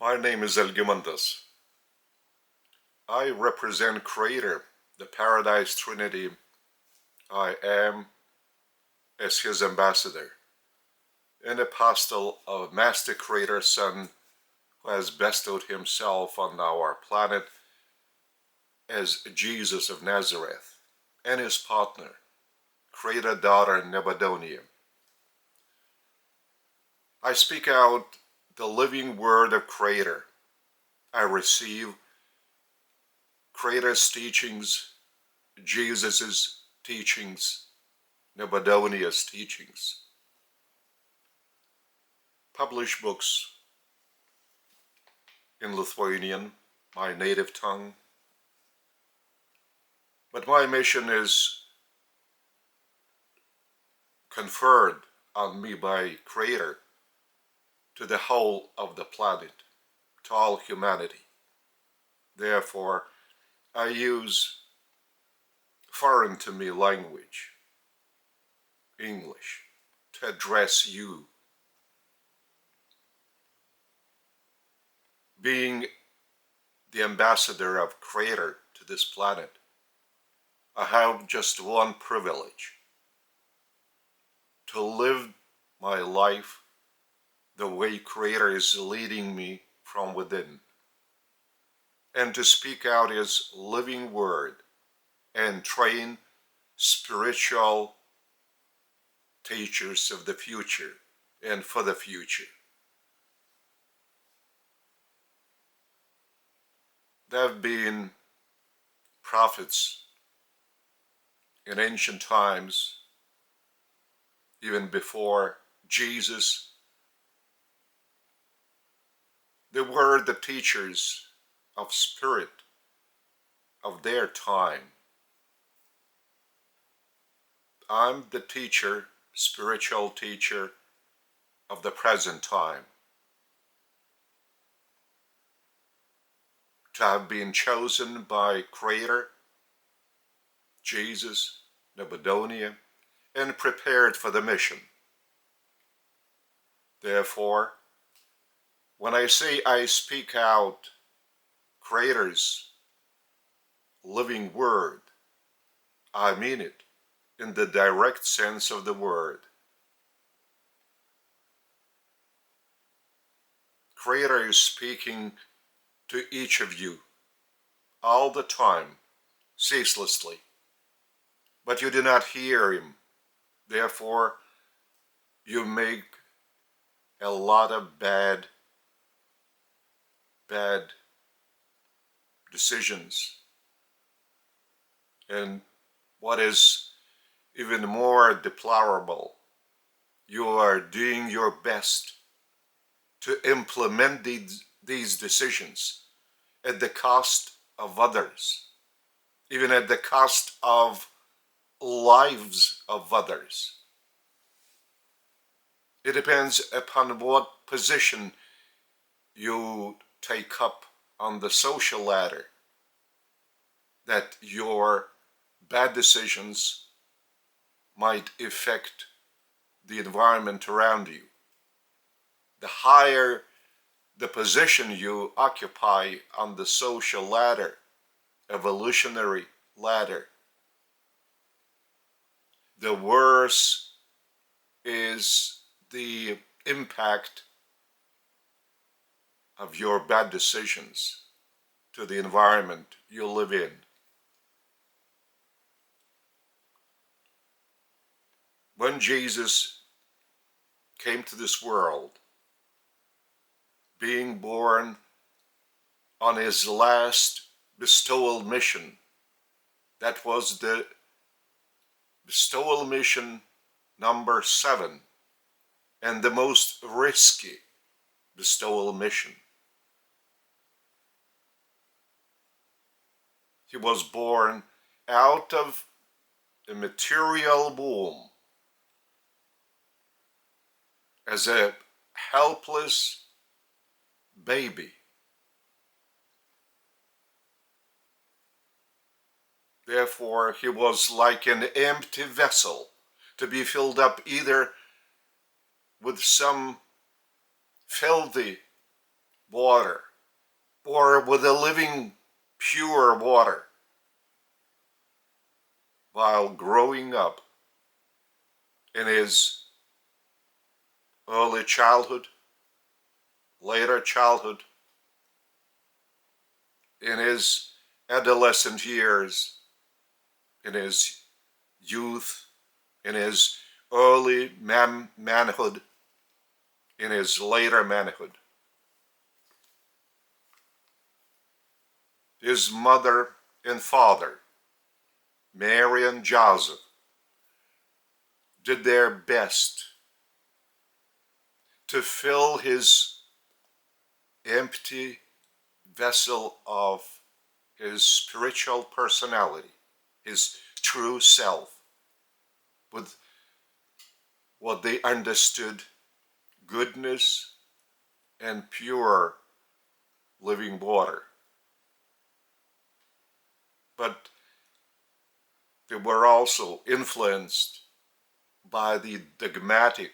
My name is Algimantas. I represent Creator, the Paradise Trinity. I am, as his ambassador, an apostle of Master Creator Son who has bestowed himself on our planet as Jesus of Nazareth, and his partner, Creator Daughter Nebuchadnezzar. I speak out the living word of Creator. I receive Creator's teachings, Jesus's teachings, Nebuchadnezzar's teachings. Publish books in Lithuanian, my native tongue. But my mission is conferred on me by Creator to the whole of the planet, to all humanity. Therefore, I use foreign to me language, English, to address you. Being the ambassador of Creator to this planet, I have just one privilege: to live my life the way Creator is leading me from within, and to speak out His living word and train spiritual teachers of the future and for the future. There have been prophets in ancient times, even before Jesus. They were the teachers of spirit of their time. I'm the teacher, spiritual teacher of the present time. To have been chosen by Creator, Jesus, Nebuchadnezzar, and prepared for the mission. Therefore, when I say I speak out Creator's living word, I mean it in the direct sense of the word. Creator is speaking to each of you all the time, ceaselessly, but you do not hear Him. Therefore, you make a lot of bad decisions. And what is even more deplorable, you are doing your best to implement these decisions at the cost of others, even at the cost of lives of others. It depends upon what position you take up on the social ladder that your bad decisions might affect the environment around you. The higher the position you occupy on the social ladder, evolutionary ladder, the worse is the impact of your bad decisions to the environment you live in. When Jesus came to this world, being born on His last bestowal mission, that was the bestowal mission number 7, and the most risky bestowal mission. He was born out of a material womb as a helpless baby. Therefore, he was like an empty vessel to be filled up either with some filthy water, or with the living pure water, while growing up in his early childhood, later childhood, in his adolescent years, in his youth, in his early manhood, in his later manhood. His mother and father, Mary and Joseph, did their best to fill his empty vessel of his spiritual personality, his true self, with what they understood goodness and pure living water. But they were also influenced by the dogmatic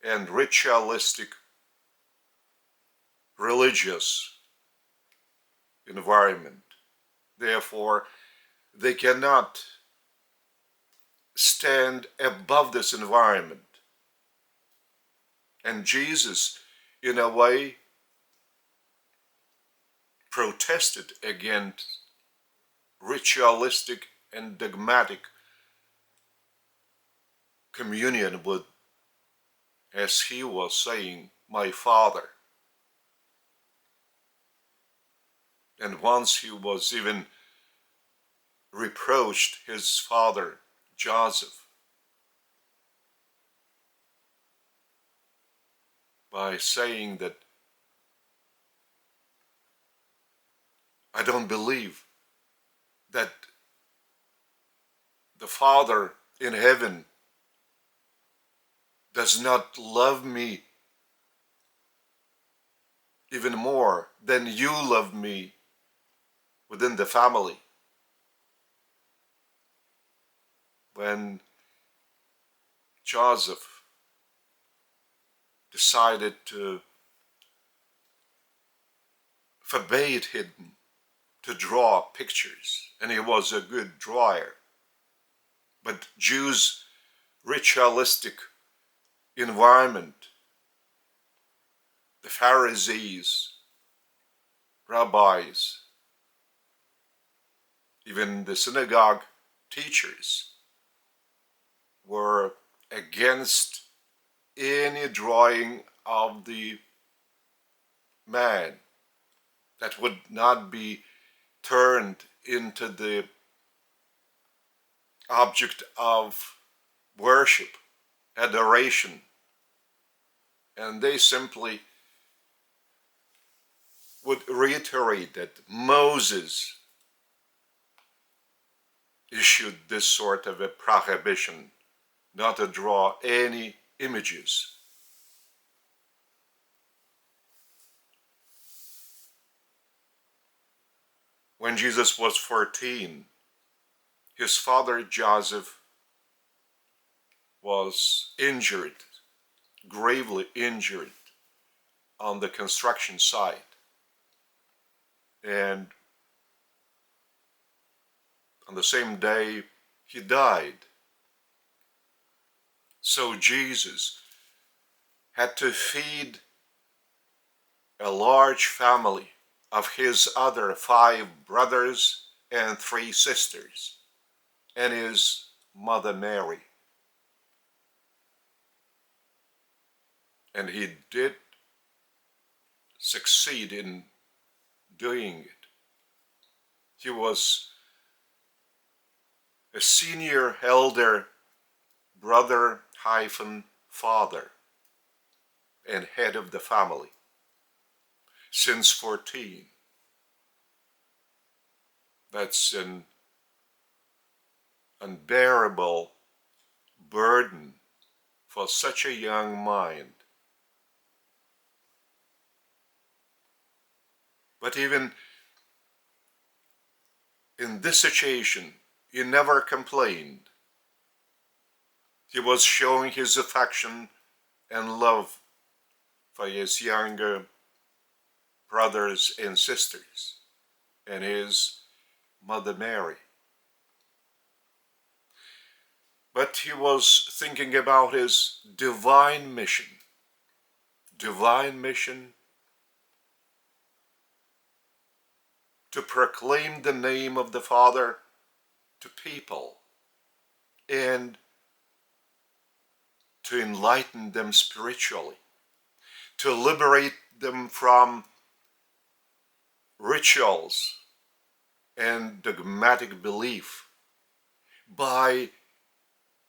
and ritualistic religious environment. Therefore, they cannot stand above this environment. And Jesus, in a way, protested against ritualistic and dogmatic communion with, as he was saying, my Father. And once he was even reproached his father, Joseph, by saying that, I don't believe that the Father in heaven does not love me even more than you love me within the family. When Joseph decided to forbade him to draw pictures, and he was a good drawer, but Jews' ritualistic environment, the Pharisees, rabbis, even the synagogue teachers, were against any drawing of the man that would not be turned into the object of worship, adoration. And they simply would reiterate that Moses issued this sort of a prohibition not to draw any images. When Jesus was 14, his father Joseph was injured, gravely injured on the construction site. And on the same day, he died. So Jesus had to feed a large family of his other 5 brothers and 3 sisters, and his mother Mary. And he did succeed in doing it. He was a senior elder brother father and head of the family since 14. That's an unbearable burden for such a young mind. But even in this situation, he never complained. He was showing his affection and love for his younger brothers and sisters, and his Mother Mary. But he was thinking about his divine mission to proclaim the name of the Father to people and to enlighten them spiritually, to liberate them from rituals and dogmatic belief by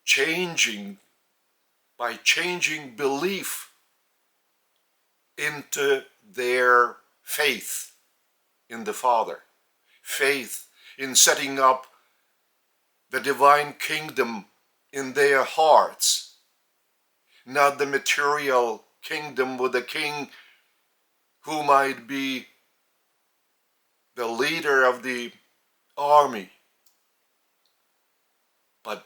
changing belief into their faith in the Father, faith in setting up the divine kingdom in their hearts, not the material kingdom with a king who might be the leader of the army, but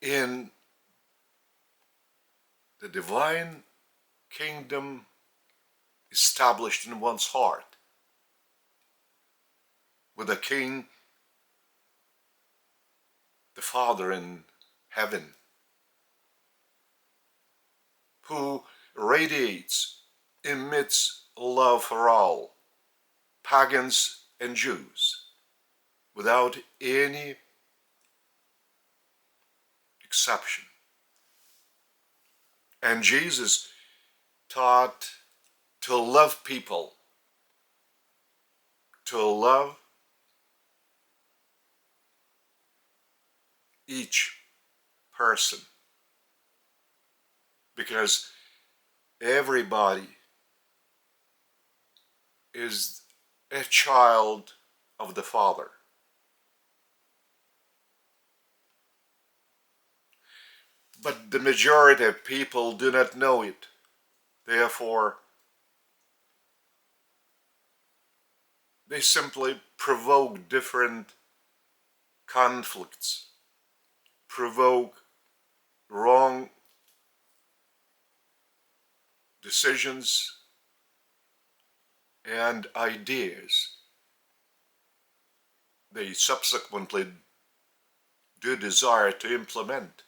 in the divine kingdom established in one's heart, with a king, the Father in heaven, who radiates, emits love for all, pagans and Jews, without any exception. And Jesus taught to love people, to love each person, because everybody is a child of the Father. But the majority of people do not know it. Therefore, they simply provoke different conflicts, provoke wrong decisions and ideas. They subsequently do desire to implement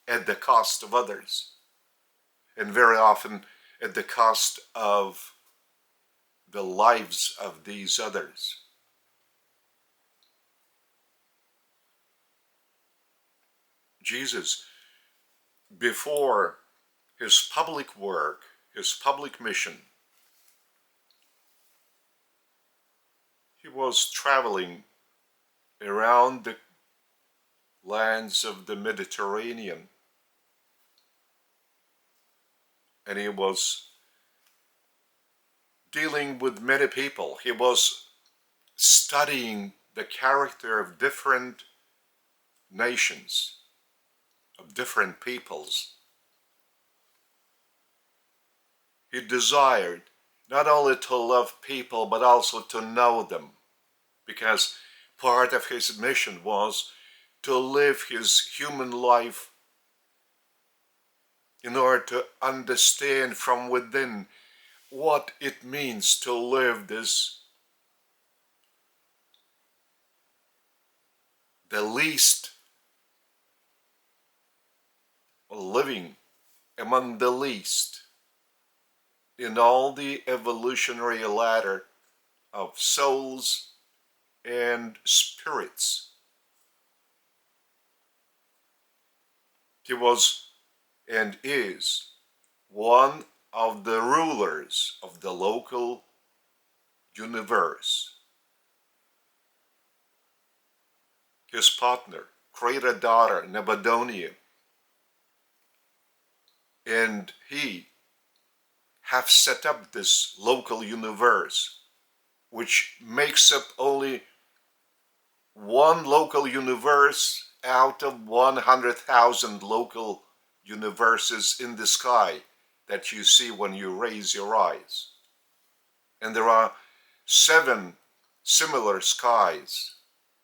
at the cost of others, and very often at the cost of the lives of these others. Jesus, before his public work, his public mission, he was traveling around the lands of the Mediterranean, and he was dealing with many people. He was studying the character of different nations, of different peoples. He desired not only to love people, but also to know them, because part of his mission was to live his human life in order to understand from within what it means to live this, the least, living among the least in all the evolutionary ladder of souls and spirits. He was and is one of the rulers of the local universe. His partner, creator daughter, Nebuchadnezzar, and he have set up this local universe, which makes up only one local universe out of 100,000 local universes in the sky that you see when you raise your eyes. And there are 7 similar skies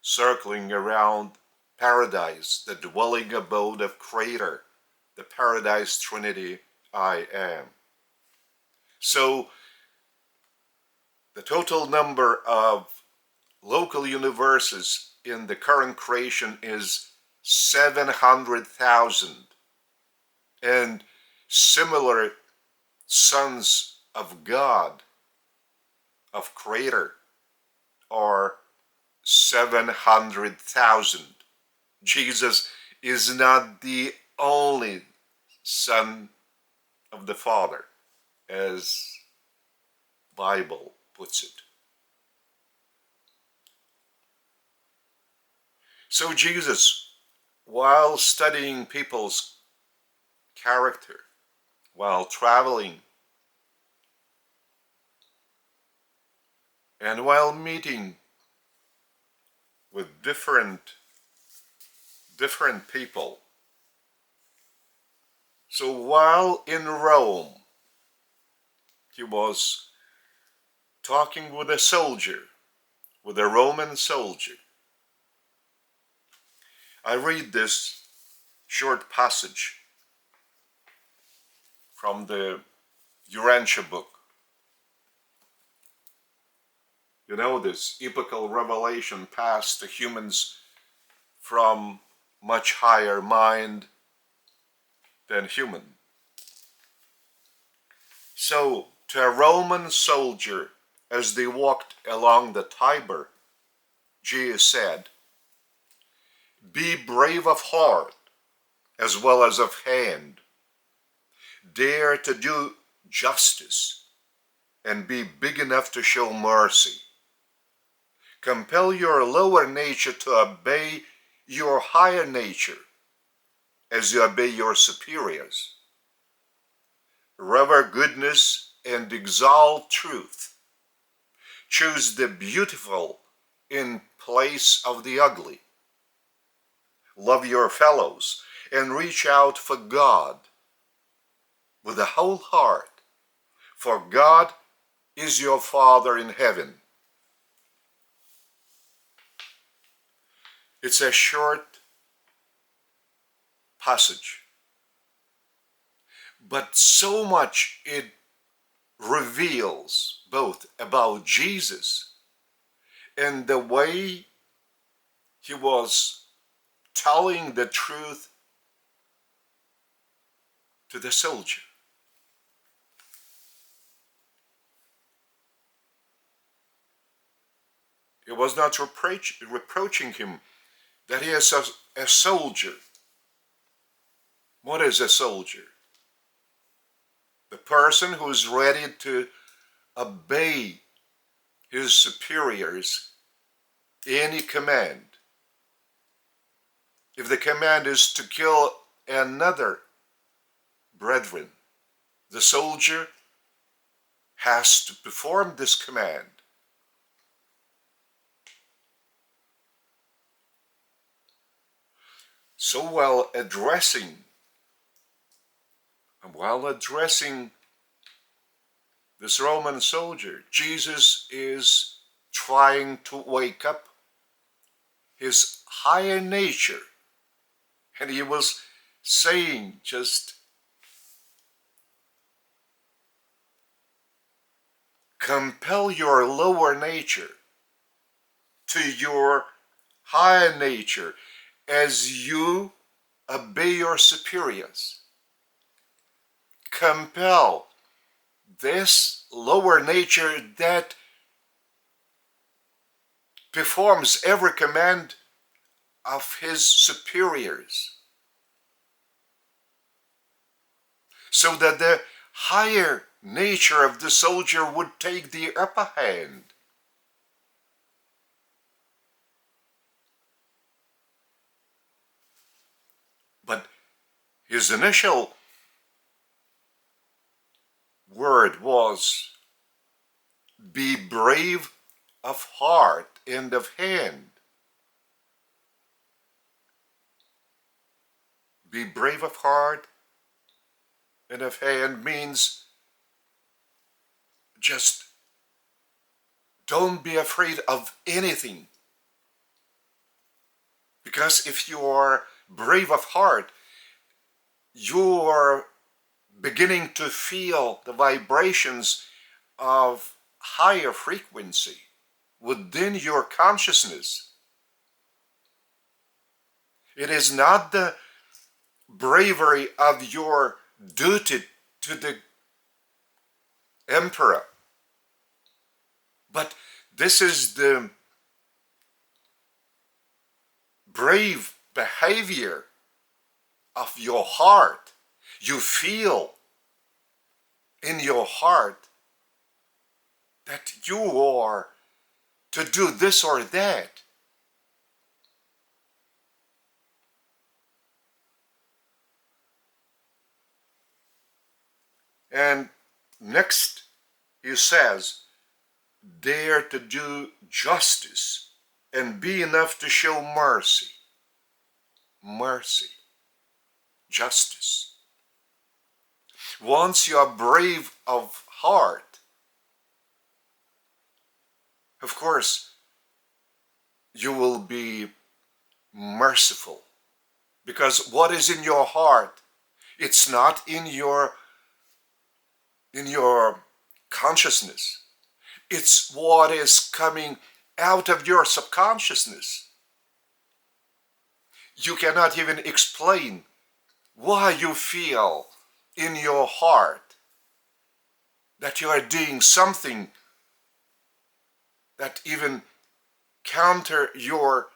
circling around Paradise, the dwelling abode of Creator, the Paradise Trinity I am. So the total number of local universes in the current creation is 700,000, and similar sons of God, of Creator, are 700,000. Jesus is not the only Son of the Father, as Bible puts it. So Jesus, while studying people's character, while traveling, and while meeting with different people. So while in Rome, he was talking with a soldier, with a Roman soldier. I read this short passage from the Urantia book. You know, this epochal revelation passed to humans from much higher mind than human. So, to a Roman soldier, as they walked along the Tiber, Jesus said, "Be brave of heart as well as of hand. Dare to do justice and be big enough to show mercy. Compel your lower nature to obey your higher nature as you obey your superiors. Revere goodness and exalt truth. Choose the beautiful in place of the ugly. Love your fellows and reach out for God with a whole heart, for God is your Father in heaven." It's a short passage, but so much it reveals both about Jesus and the way he was telling the truth to the soldier. He was not reproaching him that he is a soldier. What is a soldier? The person who is ready to obey his superiors any command. If the command is to kill another brethren, the soldier has to perform this command. So while addressing this Roman soldier, Jesus is trying to wake up his higher nature. And he was saying, just compel your lower nature to your higher nature as you obey your superiors. Compel this lower nature that performs every command of his superiors, so that the higher nature of the soldier would take the upper hand. But his initial word was, "Be brave of heart and of hand." Be brave of heart and of hand means just don't be afraid of anything. Because if you are brave of heart, you are beginning to feel the vibrations of higher frequency within your consciousness. It is not the bravery of your duty to the emperor, but this is the brave behavior of your heart. You feel in your heart that you are to do this or that. And next he says, dare to do justice and be enough to show mercy. Mercy. Justice. Once you are brave of heart, of course, you will be merciful. Because what is in your heart, it's not in your consciousness. It's what is coming out of your subconsciousness. You cannot even explain why you feel in your heart that you are doing something that even counter your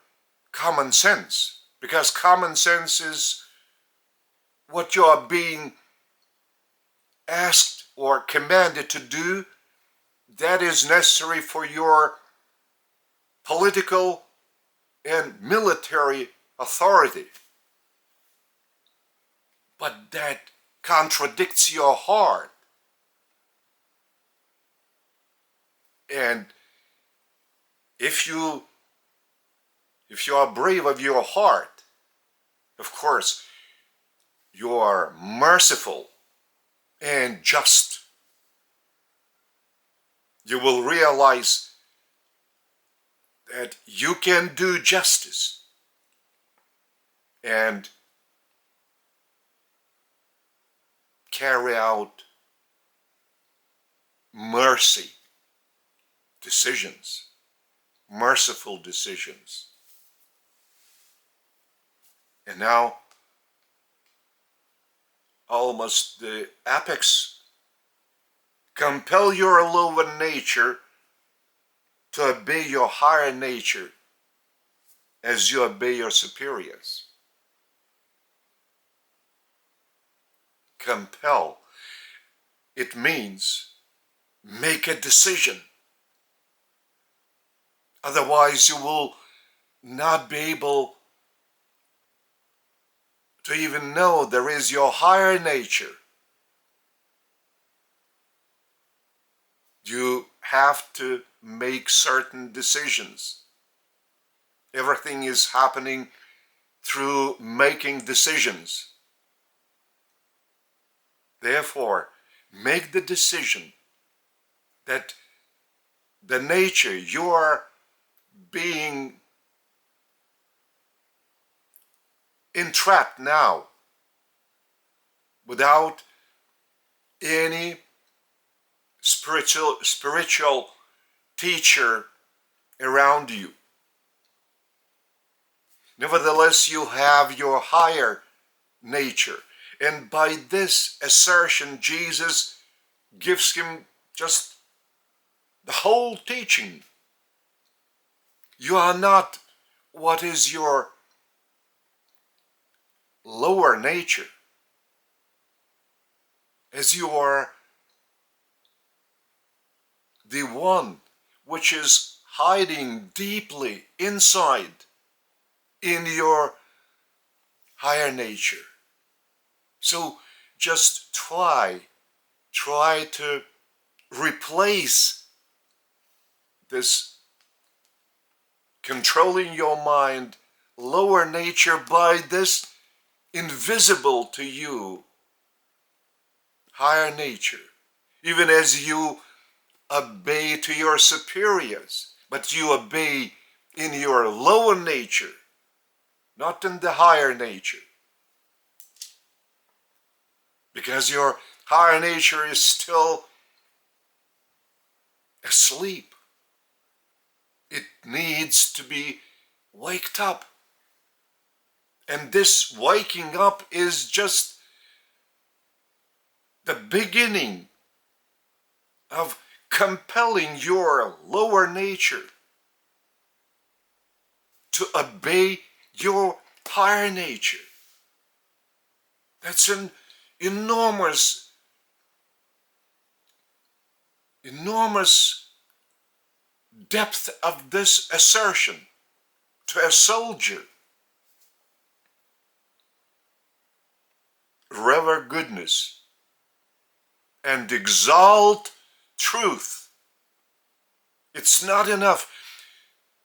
common sense. Because common sense is what you are being asked or commanded to do, that is necessary for your political and military authority. But that contradicts your heart. And if you are brave of your heart, of course, you are merciful and just. You will realize that you can do justice and carry out mercy decisions, merciful decisions. And now, almost the apex, compel your lower nature to obey your higher nature as you obey your superiors. Compel. It means make a decision. Otherwise, you will not be able to even know there is your higher nature. You have to make certain decisions. Everything is happening through making decisions. Therefore, make the decision that the nature you are being entrapped now without any spiritual teacher around you. Nevertheless, you have your higher nature. And by this assertion, Jesus gives him just the whole teaching. You are not what is your lower nature, as you are the one which is hiding deeply inside in your higher nature. So just try to replace this controlling your mind lower nature by this invisible to you higher nature, even as you obey to your superiors, but you obey in your lower nature, not in the higher nature. because your higher nature is still asleep. It needs to be waked up. And this waking up is just the beginning of compelling your lower nature to obey your higher nature. That's an enormous depth of this assertion to a soldier. Revere goodness and exalt truth. It's not enough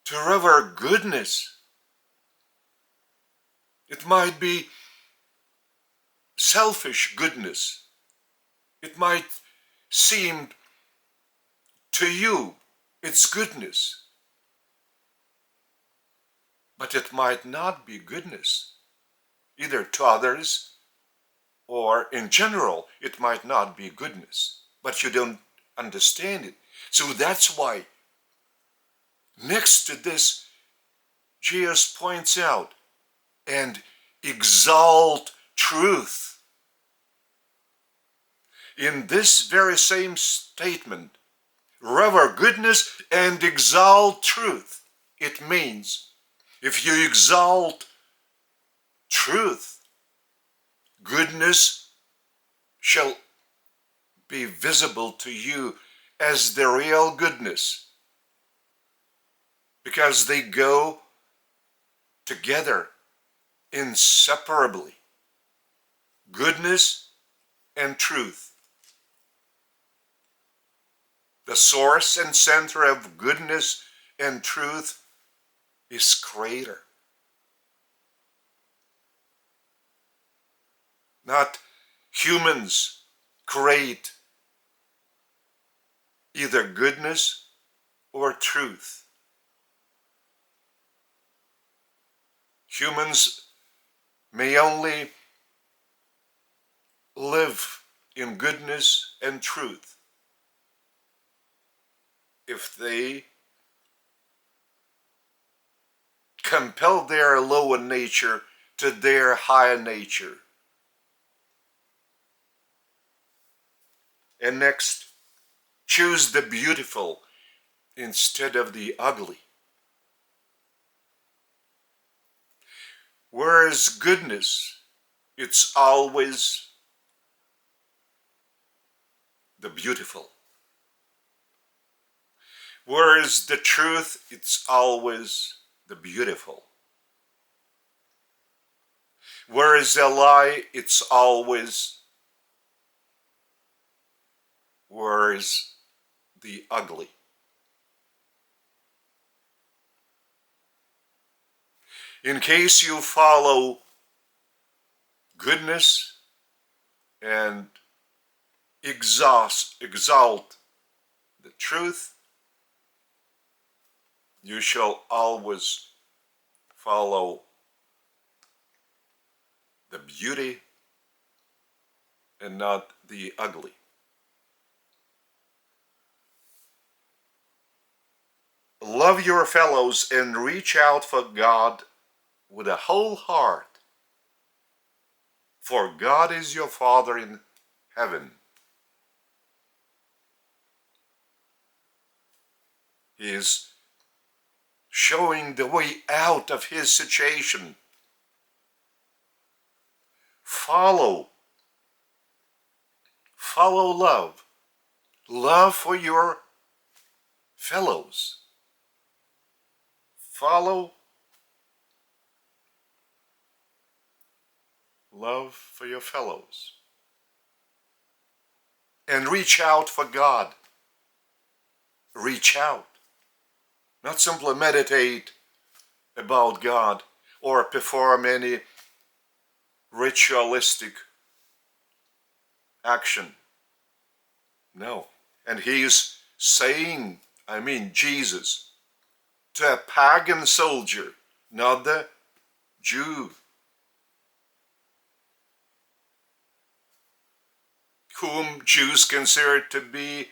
to revere goodness. It might be selfish goodness. It might seem to you it's goodness, but it might not be goodness, either to others or in general. It might not be goodness, but you don't understand it. So that's why next to this, Jesus points out, and exalt truth. In this very same statement, revere goodness and exalt truth. It means if you exalt truth, goodness shall be visible to you as the real goodness, because they go together inseparably. Goodness and truth. The source and center of goodness and truth is Creator. Not humans create either goodness or truth. Humans may only live in goodness and truth if they compel their lower nature to their higher nature. And next, choose the beautiful instead of the ugly. Whereas goodness, it's always the beautiful. Whereas the truth, it's always the beautiful. Whereas a lie, it's always whereas the ugly. In case you follow goodness and exalt the truth, you shall always follow the beauty and not the ugly. Love your fellows and reach out for God with a whole heart, for God is your Father in heaven. He is showing the way out of his situation. Follow love. Love for your fellows. Follow love for your fellows. And reach out for God. Reach out. Not simply meditate about God or perform any ritualistic action. No. And he is saying, Jesus, to a pagan soldier, not the Jew. whom Jews consider to be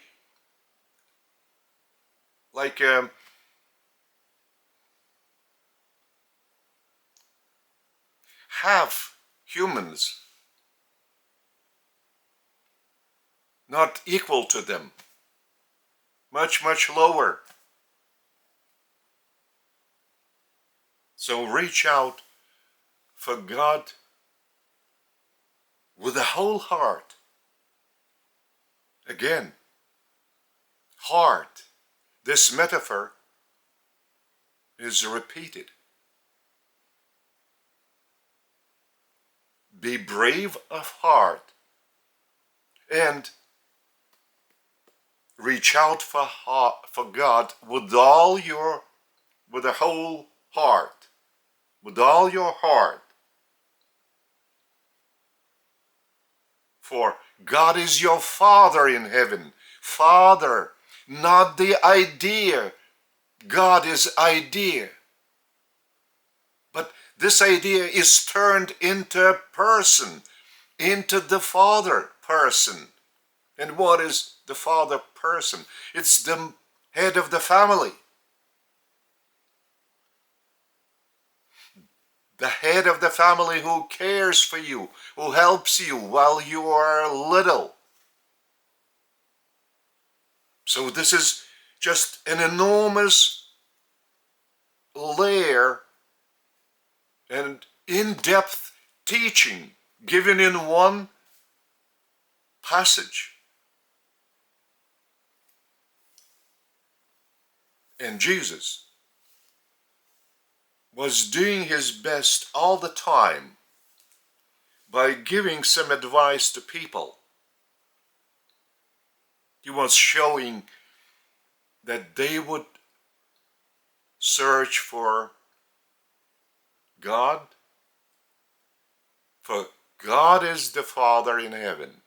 like half humans, not equal to them, much, much lower. So reach out for God with a whole heart. Again, heart. This metaphor is repeated. Be brave of heart and reach out for God with a whole heart, with all your heart. For God is your Father in heaven. Father, not the idea. God is idea. But this idea is turned into a person, into the Father person. And what is the Father person? It's the head of the family. The head of the family who cares for you, who helps you while you are little. So this is just an enormous layer and in-depth teaching given in one passage. And Jesus was doing his best all the time by giving some advice to people. He was showing that they would search for God, for God is the Father in heaven,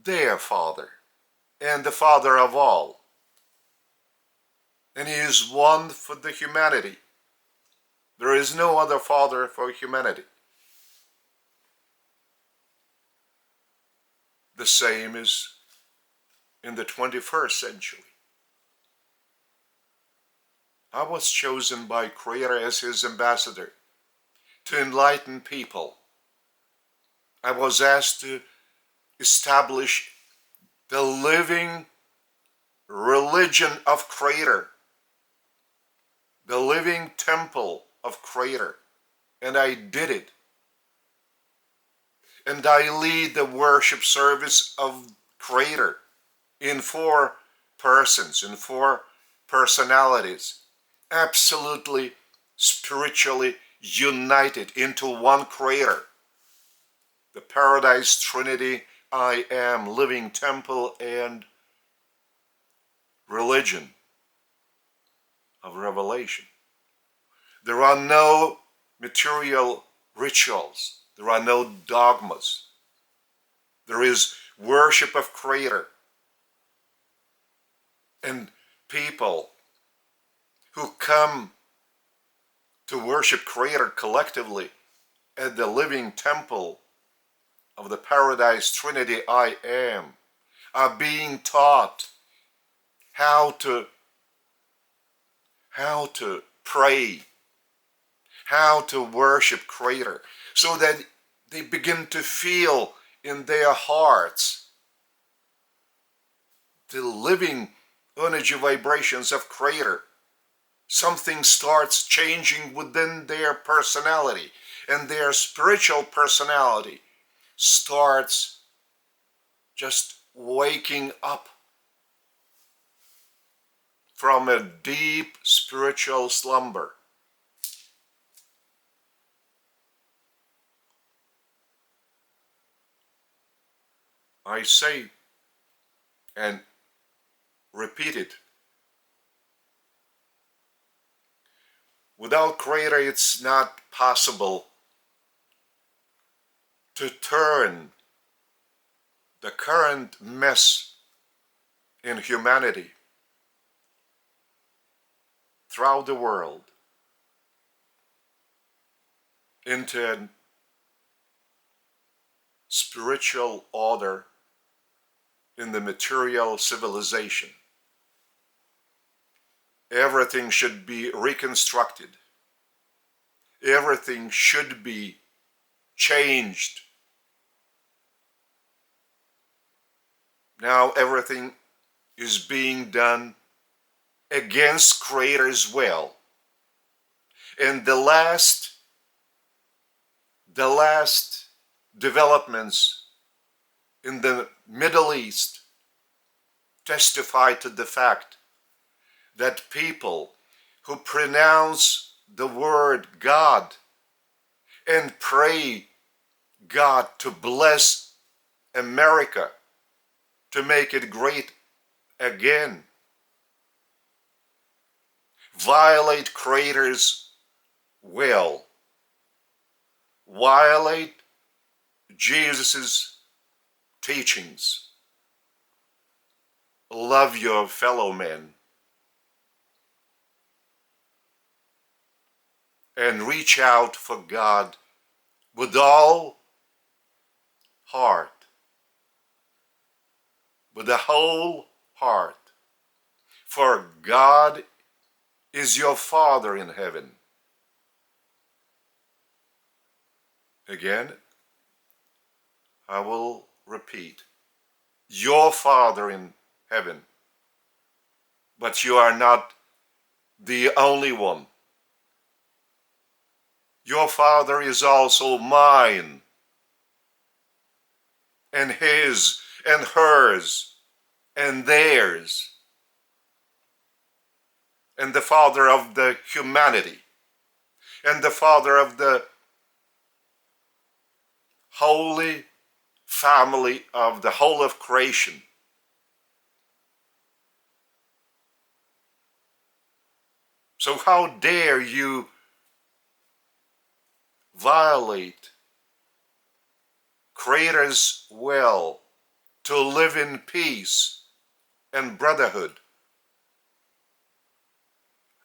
their Father, and the Father of all. And he is one for the humanity. There is no other Father for humanity. The same is in the 21st century. I was chosen by Creator as his ambassador to enlighten people. I was asked to establish the living religion of Creator, the living temple of Creator, and I did it. And I lead the worship service of Creator in 4 persons, in 4 personalities, absolutely spiritually united into one Creator. The Paradise Trinity, I am, living temple, and religion of revelation. There are no material rituals. There are no dogmas. There is worship of Creator. And people who come to worship Creator collectively at the living temple of the Paradise Trinity, I am, are being taught how to pray, how to worship Creator, so that they begin to feel in their hearts the living energy vibrations of Creator. Something starts changing within their personality, and their spiritual personality starts just waking up from a deep spiritual slumber. I say and repeat it. Without Creator, it's not possible to turn the current mess in humanity throughout the world into a spiritual order in the material civilization. Everything should be reconstructed. Everything should be changed. Now everything is being done against Creator's will. And the last developments in the Middle East testify to the fact that people who pronounce the word God and pray God to bless America, to make it great again, violate Creator's will, violate Jesus' teachings. Love your fellow men and reach out for God with all heart, with the whole heart. For God is your Father in heaven. Again, I will repeat, your Father in heaven. But you are not the only one. Your Father is also mine, and his, and hers, and theirs, and the Father of the humanity, and the Father of the holy family of the whole of creation. So how dare you violate Creator's will to live in peace and brotherhood,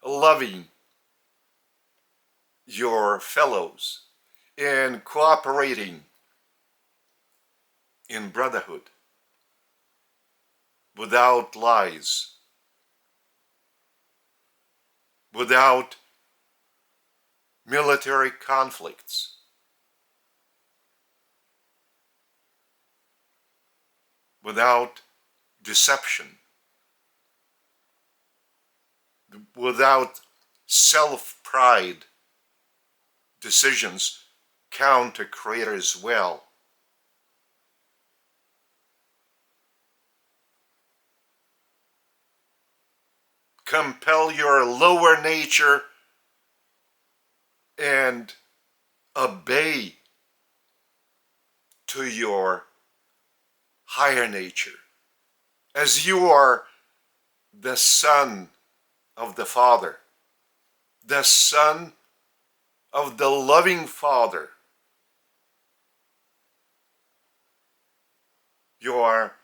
loving your fellows and cooperating in brotherhood without lies, without military conflicts, without deception, without self-pride decisions counter Creator's will. Compel your lower nature and obey to your higher nature, as you are the Son of the Father, the Son of the loving Father. You are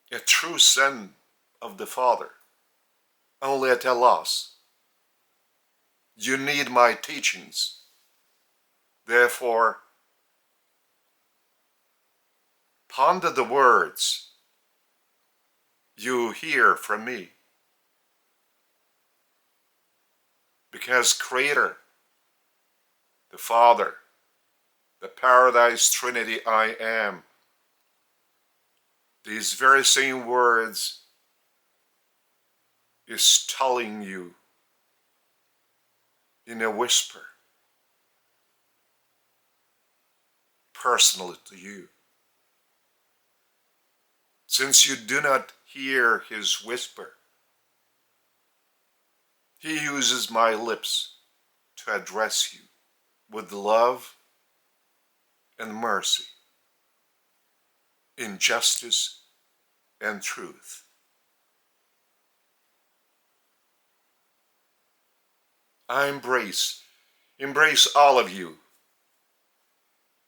a true Son of the Father, only at a loss. You need my teachings. Therefore, ponder the words you hear from me. Because Creator, the Father, the Paradise Trinity I am, these very same words is telling you in a whisper, personally to you. Since you do not hear his whisper, he uses my lips to address you with love and mercy, in justice and truth. I embrace all of you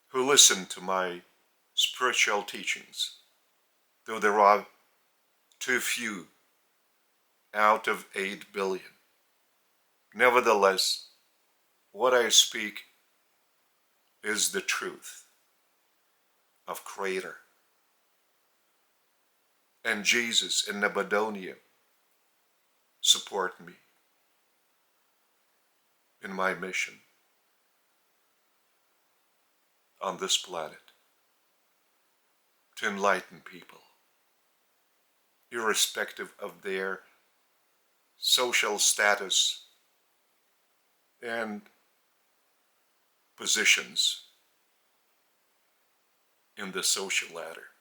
who listen to my spiritual teachings, though there are too few out of 8 billion. Nevertheless, what I speak is the truth of Creator, and Jesus and Nebuchadnezzar support me in my mission on this planet to enlighten people, irrespective of their social status and positions in the social ladder.